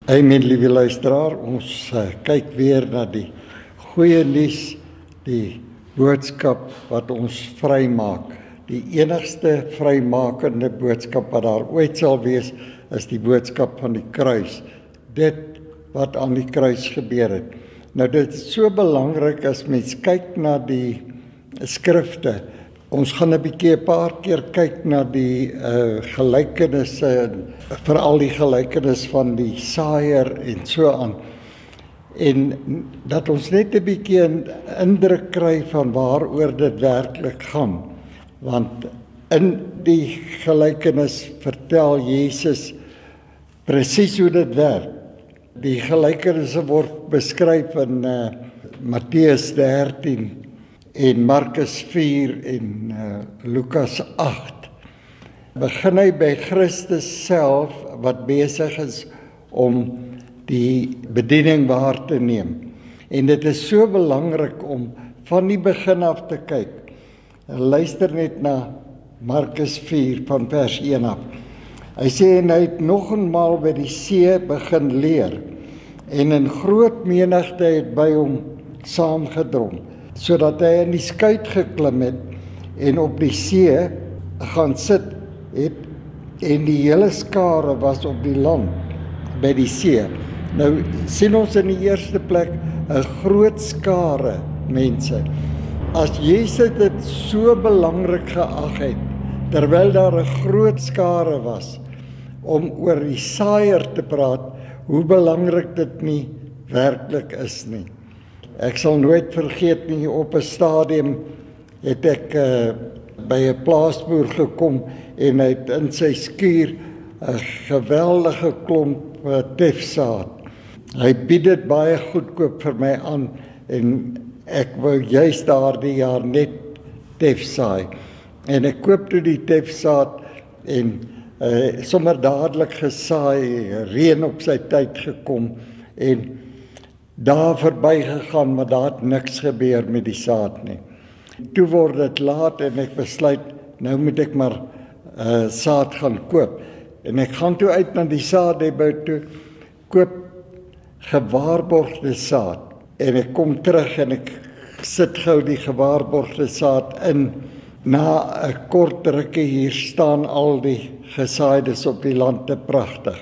Mijn lieve luisteraar, ons kyk weer na die goeie nuus, die boodskap wat ons vrymaak. Die enigste vrymakende boodskap wat daar ooit sal wees, is die boodskap van die kruis. Dit wat aan die kruis gebeur het. Nou dit is so belangrik as mens kyk na die skrifte. Ons gaan 'n paar keer kyk na die gelykenisse, veral die gelykenis van die saaier en so aan. En dat ons net 'n bietjie 'n indruk kry van waaroor dit werklik gaan. Want in die gelykenis vertel Jesus presies hoe dit werk. Die gelykenisse word beskryf in Matteus 13 en Markus 4 en Lukas 8. Begin hy by Christus self wat besig is om die bediening waar te neem. En dit is so belangrik om van die begin af te kyk. Luister net na Markus 4 van vers 1 af. Hy sê, en hy het nog eenmaal by die see begin leer, en 'n groot menigte het by hom saamgedrom, sodat hy in die skuit geklim het en op die see gaan sit het, en die hele skare was op die land by die see. Nou sien ons in die eerste plek 'n groot skare mense. As Jesus dit so belangrik geag het, terwyl daar 'n groot skare was, om oor die saaier te praat, hoe belangrik dit nie werklik is nie. Ek sal nooit vergeet nie, op 'n stadium het ek by 'n plaasboer gekom en hy het in sy skuur 'n geweldige klomp tefsaad. Hy bied dit baie goedkoop vir my aan en ek wou juist daardie jaar net tefsaai. En ek koop toe die tefsaad en sommer dadelik gesaai, reën op sy tyd gekom en daar verby gegaan, maar daar het niks gebeur met die saad nie. Toe word dit laat en ek besluit, nou moet ek maar saad gaan koop. En ek gaan toe uit na die saadhebou toe, koop gewaarborgde saad. En ek kom terug en ek sit gou die gewaarborgde saad in. Na 'n kort rukkie hier staan al die gesaaides op die land te pragtig.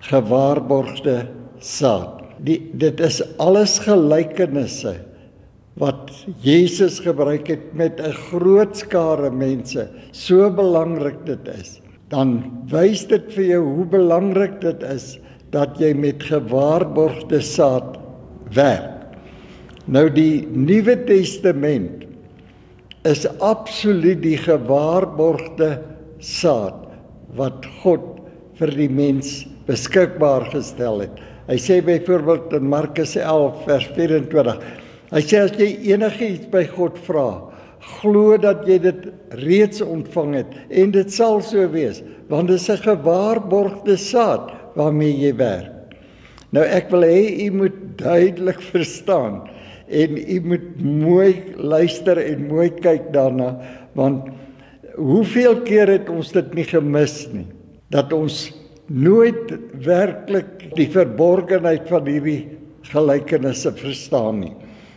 Gewaarborgde saad. Dit is alles gelykenisse wat Jesus gebruik het met 'n groot skare mense. So belangrik dit is. Dan wys dit vir jou hoe belangrik dit is dat jy met gewaarborgde saad werk. Nou die Nuwe Testament is absoluut die gewaarborgde saad wat God vir die mens beskikbaar gestel het. Hy sê byvoorbeeld in Markus 11 vers 24, hy sê as jy enigiets by God vra, glo dat jy dit reeds ontvang het en dit sal so wees, want dit is 'n gewaarborgde saad waarmee jy werk. Nou ek wil hê u moet duidelik verstaan en u moet mooi luister en mooi kyk daarna, want hoeveel keer het ons dit nie gemis nie, dat ons nooit werklik die verborgenheid van hierdie gelykenisse verstaan nie.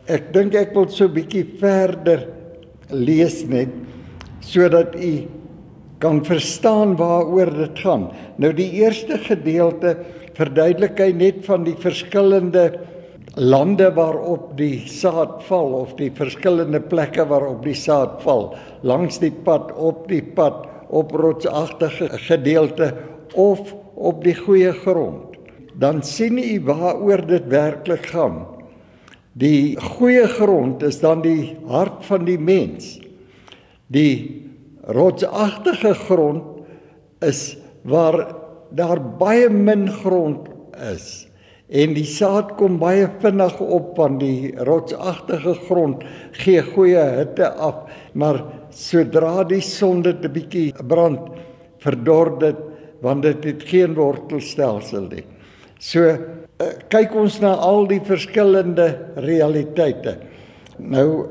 Ek dink ek wil so 'n bietjie verder lees net, sodat u kan verstaan waaroor dit gaan. Nou die eerste gedeelte verduidelik hy net van die verskillende lande waarop die saad val, of die verskillende plekke waarop die saad val, langs die pad, op rotsagtige gedeelte, of op die goeie grond. Dan sien u waaroor dit werklik gaan. Die goeie grond is dan die hart van die mens. Die rotsagtige grond is waar daar baie min grond is. En die saad kom baie vinnig op, want die rotsagtige grond gee goeie hitte af, maar sodra die son dit 'n bietjie brand, verdor dit, want dit het geen wortelstelsel nie. So, kyk ons na al die verskillende realiteite. Nou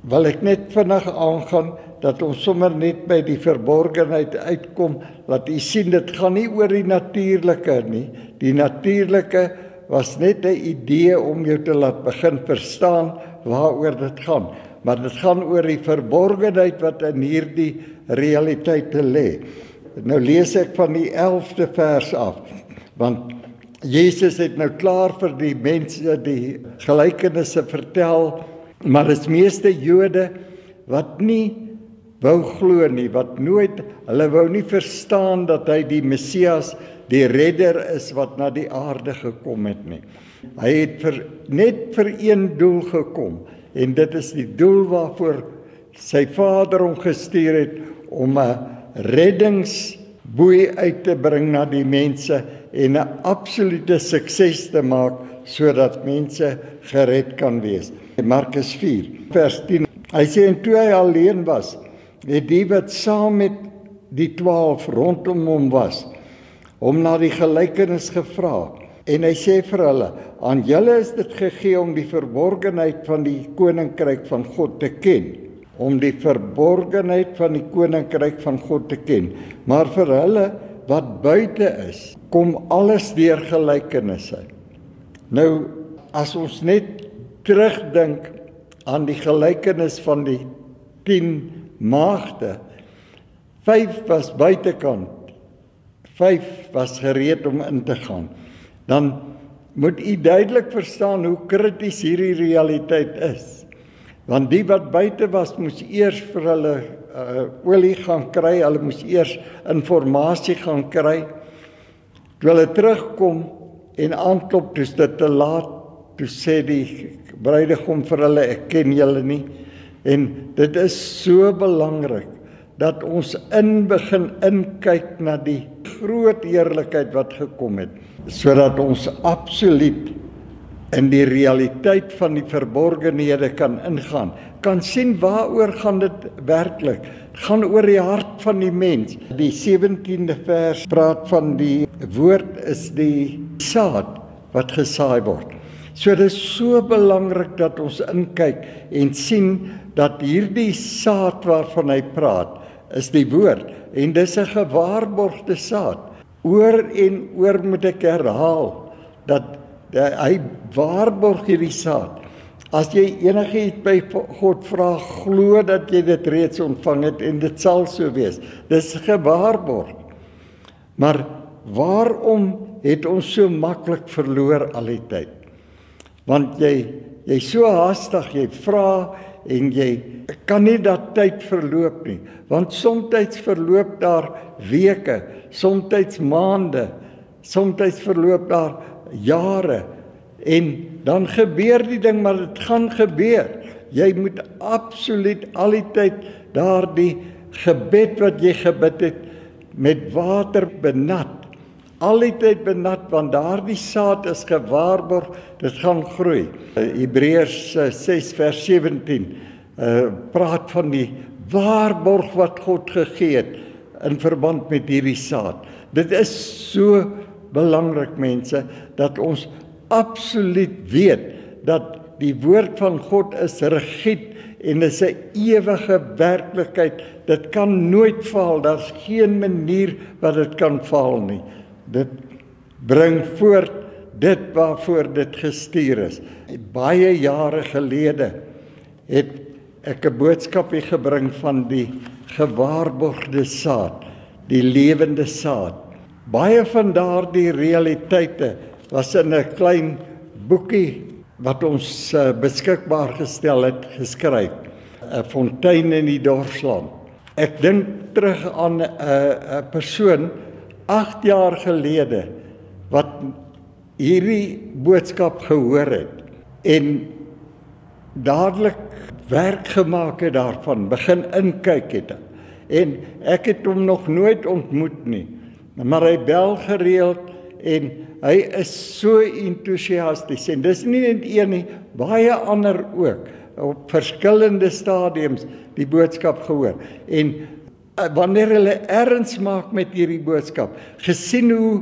wil ek net vinnig aangaan dat ons sommer net by die verborgenheid uitkom, laat u sien, dit gaan nie oor die natuurlike nie. Die natuurlike was net 'n idee om jou te laat begin verstaan waaroor dit gaan. Maar dit gaan oor die verborgenheid wat in hierdie realiteite lê. Nou lees ek van die 11de vers af, want Jesus het nou klaar vir die mense die gelykenisse vertel, maar dit is meeste Jode wat nie wou glo nie, wat nooit, hulle wou nie verstaan dat hy die Messias, die redder is wat na die aarde gekom het nie. Hy het net vir een doel gekom, en dit is die doel waarvoor sy Vader hom gestuur het, om 'n reddingsboei uit te bring na die mense, en 'n absolute sukses te maak, sodat mense gered kan wees. Markus 4, vers 10, hy sê, en toe hy alleen was, het die wat saam met die 12 rondom hom was, hom na die gelykenis gevra, en hy sê vir hulle, aan julle is dit gegee om die verborgenheid van die koninkryk van God te ken, om die verborgenheid van die koninkryk van God te ken, maar vir hulle wat buite is, kom alles deur gelykenisse. Nou, as ons net terugdink aan die gelykenis van die 10 maagde, 5 was buitekant, 5 was gereed om in te gaan, dan moet u duidelik verstaan hoe krities hierdie realiteit is. Want die wat buite was, moes eers vir hulle olie gaan kry, hulle moes eers informasie gaan kry. Toe hulle terugkom en aanklop, toe is dit te laat, toe sê die bruidegom vir hulle, ek ken julle nie. En dit is so belangrik, dat ons begin inkyk na die groot heerlikheid wat gekom het, sodat ons absoluut in die realiteit van die verborgenhede kan ingaan, kan sien waaroor gaan dit werklik. Het gaan oor die hart van die mens. Die 17de vers praat van die woord is die saad wat gesaai word. So dit is so belangrik dat ons inkyk en sien dat hierdie saad waarvan hy praat, is die woord, en dis 'n gewaarborgde saad. Oor en oor moet ek herhaal, dat hy waarborg hierdie saad. As jy enigiets by God vra, glo dat jy dit reeds ontvang het, en dit sal so wees. Dis gewaarborg. Maar waarom het ons so maklik verloor al die tyd? Want jy so haastig, jy vra, en jy kan nie dat tyd verloop nie, want soms verloop daar weke, soms maande, soms verloop daar jare, en dan gebeur die ding, maar dit gaan gebeur. Jy moet absoluut al die tyd daardie gebed wat jy gebid het, met water benat, al die tyd benat, want daardie saad is gewaarborg, dit gaan groei. Hebreërs 6 vers 17 praat van die waarborg wat God gegee het in verband met hierdie saad. Dit is so belangrik, mense, dat ons absoluut weet dat die woord van God is regiet en is 'n ewige werklikheid. Dit kan nooit faal, daar's geen manier wat dit kan faal nie. Dit bring voort dit waarvoor dit gestuur is. Baie jare gelede het ek 'n boodskap hier gebring van die gewaarborgde saad, die lewende saad. Baie van daardie realiteite was in 'n klein boekie wat ons beskikbaar gestel het, geskryf. 'n Fontein in die Dorsland. Ek dink terug aan 'n persoon 8 jaar gelede wat hierdie boodskap gehoor het en dadelik werk gemaak het daarvan, begin inkyk het. En ek het hom nog nooit ontmoet nie, maar hy bel gereeld en hy is so entoesiasties, en dis nie net een nie, baie ander ook, op verskillende stadiums die boodskap gehoor. En wanneer hulle erns maak met hierdie boodskap, gesien hoe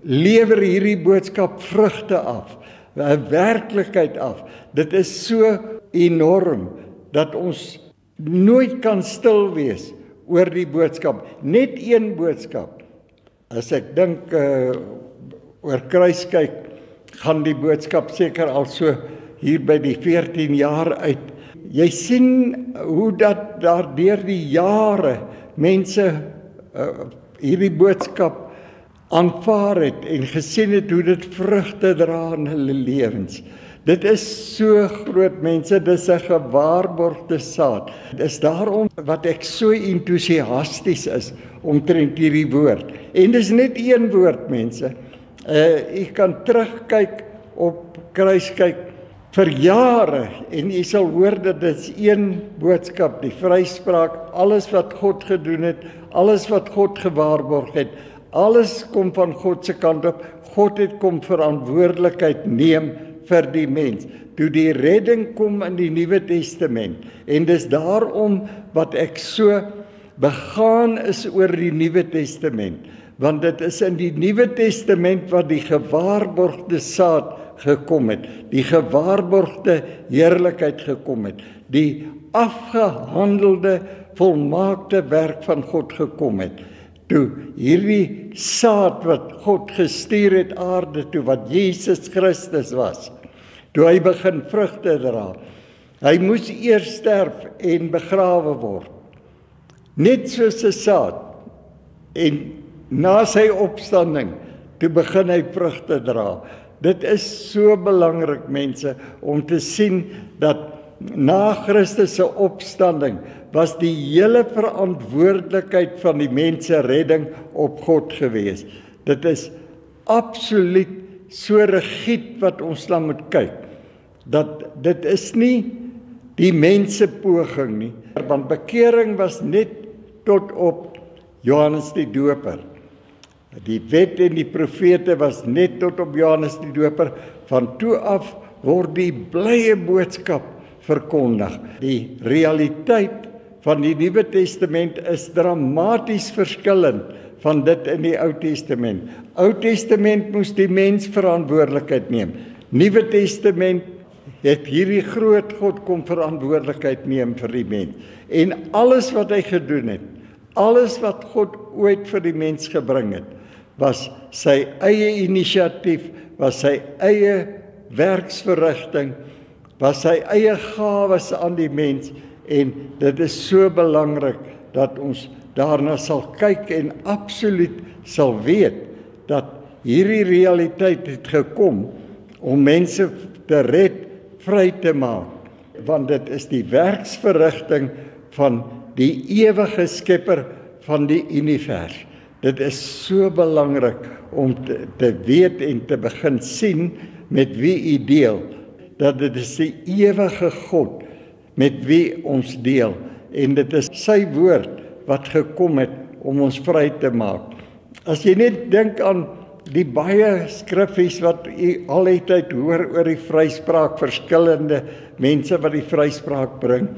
lewer hierdie boodskap vrugte af, 'n werklikheid af. Dit is so enorm dat ons nooit kan stil wees oor die boodskap. Net een boodskap. As ek dink oor kruiskyk, gaan die boodskap seker al so hier by die 14 jaar uit. Jy sien hoe dat daar deur die jare mense hierdie boodskap aanvaar het en gesien het hoe dit vrugte dra in hulle lewens. Dit is so groot, mense, dit is 'n gewaarborgde saad. Dit is daarom wat ek so entoesiasties is omtrent hierdie woord. En dis net een woord, mense. U kan terugkyk op kruiskyk vir jare en u sal hoor dat dit is een boodskap, die vryspraak, alles wat God gedoen het, alles wat God gewaarborg het, alles kom van God se kant op. God het kom verantwoordelikheid neem vir die mens. Toe die redding kom in die Nuwe Testament, en dis daarom wat ek so begaan is oor die Nuwe Testament, want dit is in die Nuwe Testament wat die gewaarborgde saad gekom het, die gewaarborgde heerlikheid gekom het, die afgehandelde volmaakte werk van God gekom het. Toe hierdie saad wat God gestuur het aarde toe, wat Jesus Christus was, toe hy begin vrugte dra, hy moes eers sterf en begrawe word, net soos 'n saad, en na sy opstanding, toe begin hy vrugte dra. Dit is so belangrik, mense, om te sien dat na Christus se opstanding was die hele verantwoordelikheid van die mense redding op God gewees. Dit is absoluut so rigied wat ons dan moet kyk, dat dit is nie die mense poging nie, want bekering was net tot op Johannes die Doper. Die wet en die profete was net tot op Johannes die Doper. Van toe af word die blye boodskap verkondig. Die realiteit van die Nuwe Testament is dramaties verskillend van dit in die Ou Testament. Ou Testament moes die mens verantwoordelikheid neem. Nuwe Testament het hierdie groot God kom verantwoordelikheid neem vir die mens. En alles wat hy gedoen het, alles wat God ooit vir die mens gebring het, was sy eie inisiatief, was sy eie werksverrigting, was sy eie gawes aan die mens, en dit is so belangrik dat ons daarna sal kyk en absoluut sal weet dat hierdie realiteit het gekom om mense te red, vry te maak, want dit is die werksverrigting van die ewige skepper van die univers. Dit is so belangrik om te weet en te begin sien met wie u deel, dat dit is die ewige God met wie ons deel, en dit is sy woord wat gekom het om ons vry te maak. As jy net dink aan die baie skriffies wat u al die tyd hoor oor die vryspraak, verskillende mense wat die vryspraak bring,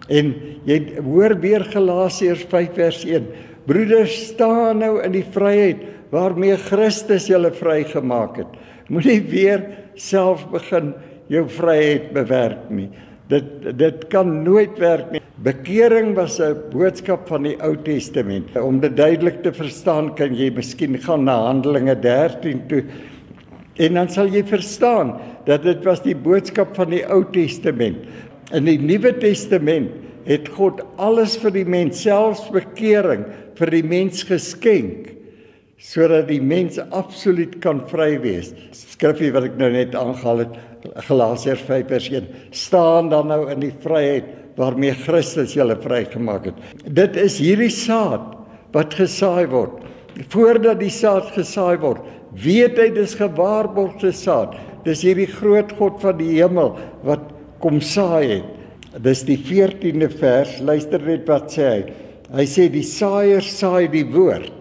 en jy hoor weer Galasiërs 5 vers 1, broeders, staan nou in die vryheid waarmee Christus julle vrygemaak het. Moenie weer self begin jou vryheid bewerk nie. Dit kan nooit werk nie. Bekering was 'n boodskap van die Ou Testament. Om dit duidelik te verstaan, kan jy miskien gaan na Handelinge 13 toe, en dan sal jy verstaan dat dit was die boodskap van die Ou Testament. In die Nuwe Testament het God alles vir die mens, selfs bekering vir die mens geskenk, sodat die mens absoluut kan vry wees. Skrifgie wat ek nou net aangehaal het, Galasiërs 5 vers 1, staan dan nou in die vryheid waarmee Christus julle vrygemaak het. Dit is hierdie saad wat gesaai word. Voordat die saad gesaai word, weet hy dis gewaarborgde saad. Dis hierdie groot God van die hemel wat kom saai het. Dis die 14de vers, luister net wat sê hy. Hy sê die saaier saai die woord.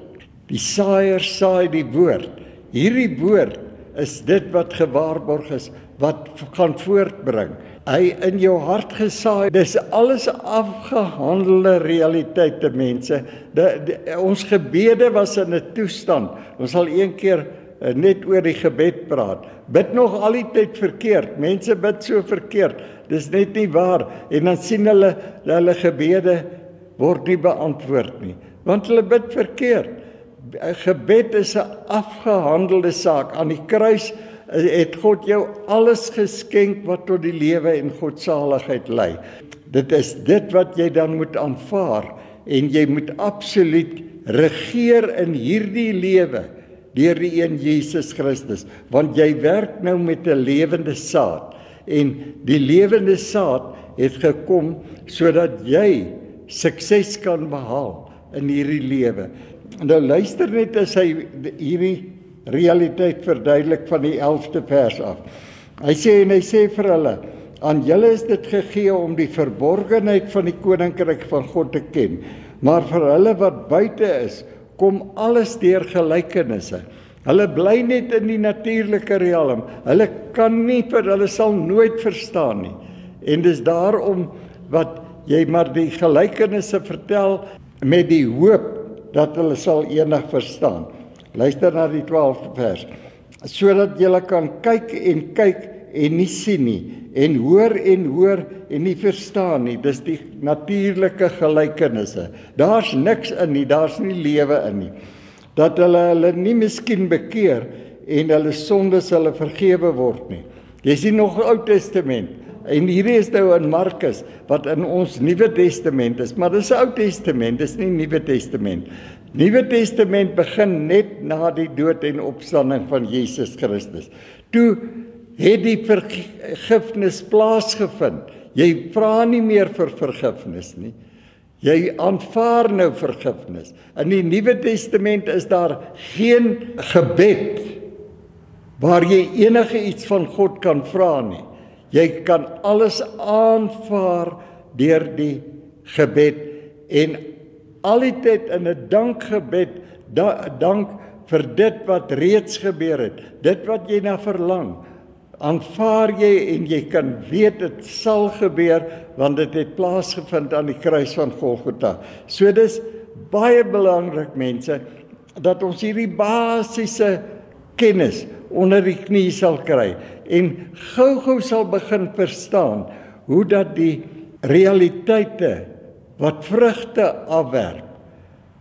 Die saaier saai die woord. Hierdie woord is dit wat gewaarborg is, wat gaan voortbring. Hy in jou hart gesaai, dis alles afgehandelde realiteite, mense. Ons gebede was in 'n toestand. Ons sal een keer net oor die gebed praat. Bid nog al die tyd verkeerd. Mense bid so verkeerd. Dis net nie waar. En dan sien hulle gebede word nie beantwoord nie, want hulle bid verkeerd. Gebed is 'n afgehandelde saak. Aan die kruis het God jou alles geskenk wat tot die lewe en godsaligheid lei. Dit is dit wat jy dan moet aanvaar en jy moet absoluut regeer in hierdie lewe deur die een Jesus Christus, want jy werk nou met 'n lewende saad en die lewende saad het gekom sodat jy sukses kan behaal in hierdie lewe. Nou luister net as hy hierdie realiteit verduidelik van die 11de vers af. Hy sê vir hulle, aan julle is dit gegee om die verborgenheid van die koninkryk van God te ken, maar vir hulle wat buite is, kom alles deur gelykenisse. Hulle bly net in die natuurlike realm. Hulle sal nooit verstaan nie. En dis daarom wat jy maar die gelykenisse vertel met die hoop dat hulle sal eendag verstaan. Luister na die 12de vers. Sodat julle kan kyk en nie sien nie, en hoor en nie verstaan nie. Dis die natuurlike gelykenisse. Daar's niks in nie, daar's nie lewe in nie. Dat hulle nie miskien bekeer en hulle sondes hulle vergewe word nie. Jy sien nog Ou Testament. En hierdie is nou in Markus, wat in ons Nuwe Testament is, maar dis Ou Testament, dis nie Nuwe Testament. Nuwe Testament begin net na die dood en opstanding van Jesus Christus. Toe het die vergifnis plaasgevind. Jy vra nie meer vir vergifnis nie. Jy aanvaar nou vergifnis. In die Nuwe Testament is daar geen gebed waar jy enige iets van God kan vra nie. Jy kan alles aanvaar deur die gebed en al die tyd in 'n dankgebed, dank vir dit wat reeds gebeur het, dit wat jy na verlang. Aanvaar jy en jy kan weet dit sal gebeur want dit het plaasgevind aan die kruis van Golgotha. So dis baie belangrik mense dat ons hierdie basiese kennis onder die knie sal kry en gou-gou sal begin verstaan hoe dat die realiteite wat vrugte afwerp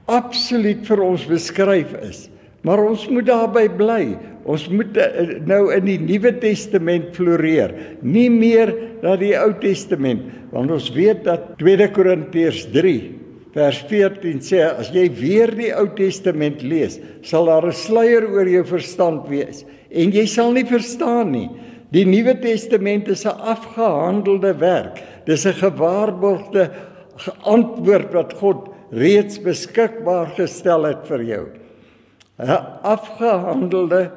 absoluut vir ons beskryf is. Maar ons moet daarby bly. Ons moet nou in die Nuwe Testament floreer, nie meer na die Ou Testament, want ons weet dat 2 Korintiërs 3 vers 14 sê, as jy weer die Ou Testament lees, sal daar 'n sluier oor jou verstand wees, en jy sal nie verstaan nie. Die Nuwe Testament is 'n afgehandelde werk, dis 'n gewaarborgde antwoord wat God reeds beskikbaar gestel het vir jou. 'n Afgehandelde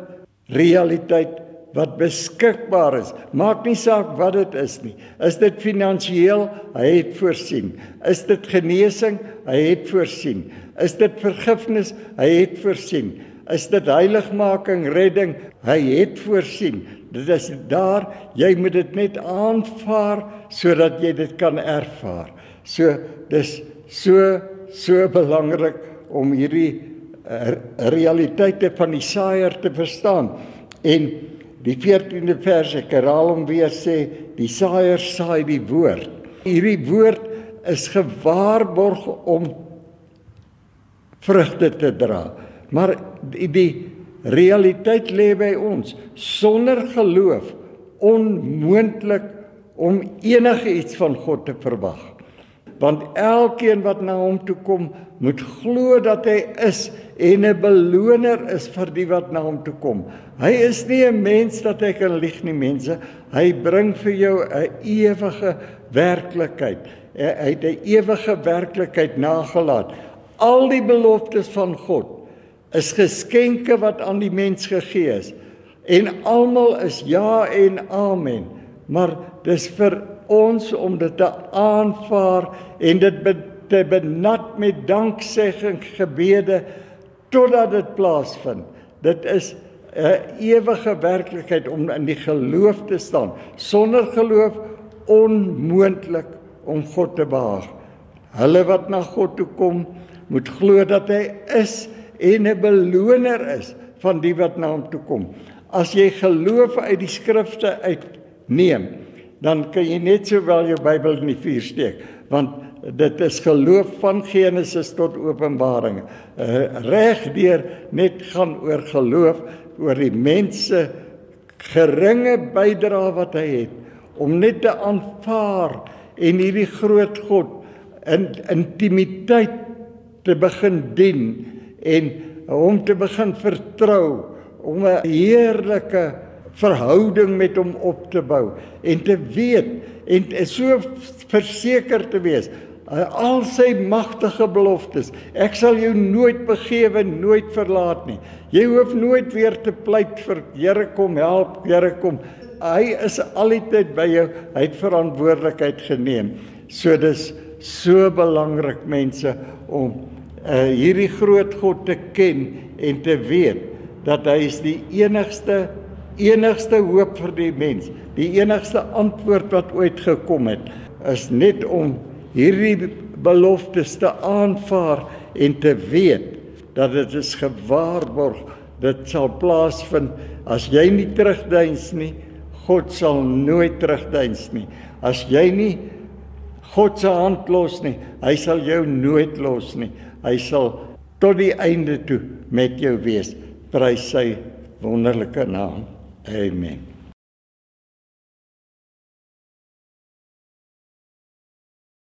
realiteit wat beskikbaar is. Maak nie saak wat dit is nie. Is dit finansiëel? Hy het voorsien. Is dit genesing? Hy het voorsien. Is dit vergifnis? Hy het voorsien. Is dit heiligmaking, redding? Hy het voorsien. Dit is daar, jy moet dit net aanvaar sodat jy dit kan ervaar. So dis so belangrik om hierdie realiteite van die saaier te verstaan. En die 14de vers, ek herhaal hom weer, sê, die saaier saai die woord. Hierdie woord is gewaarborg om vrugte te dra. Maar die realiteit lê by ons. Sonder geloof onmoontlik om enige iets van God te verwag. Want elkeen wat na hom toe kom, moet glo dat hy is en 'n beloner is vir die wat na hom toe kom. Hy is nie 'n mens dat hy kan lieg nie, mense. Hy bring vir jou 'n ewige werklikheid. Hy het 'n ewige werklikheid nagelaat. Al die beloftes van God is geskenke wat aan die mens gegee is. En almal is ja en amen. Maar dis vir ons om dit te aanvaar en dit te benut met danksegging, gebede, totdat dit plaasvind. Dit is 'n ewige werklikheid om in die geloof te staan. Sonder geloof onmoontlik om God te behaag. Hulle wat na God toe kom, moet glo dat hy is en 'n beloner is van die wat na hom toe kom. As jy geloof uit die skrifte uitneem, dan kan jy net sowel jou Bybel in die vuur steek, want dit is geloof van Genesis tot Openbaring. Reg deur net gaan oor geloof, oor die mense geringe bydrae wat hy het, om net te aanvaar en hierdie groot God in intimiteit te begin dien en hom te begin vertrou, om 'n heerlike verhouding met hom op te bou en te weet en so verseker te wees, al sy magtige beloftes, ek sal jou nooit begewe, nooit verlaat nie. Jy hoef nooit weer te pleit vir Here kom help, Here kom. Hy is altyd by jou, hy het verantwoordelikheid geneem. So dis so belangrik mense om hierdie groot God te ken en te weet dat hy is die enigste hoop vir die mens. Die enigste antwoord wat ooit gekom het, is net om hierdie beloftes te aanvaar en te weet dat dit is gewaarborg, dit sal plaasvind. As jy nie terugdeins nie, God sal nooit terugdeins nie. As jy nie God se hand los nie, hy sal jou nooit los nie. Hy sal tot die einde toe met jou wees. Prys sy wonderlike naam. Amen.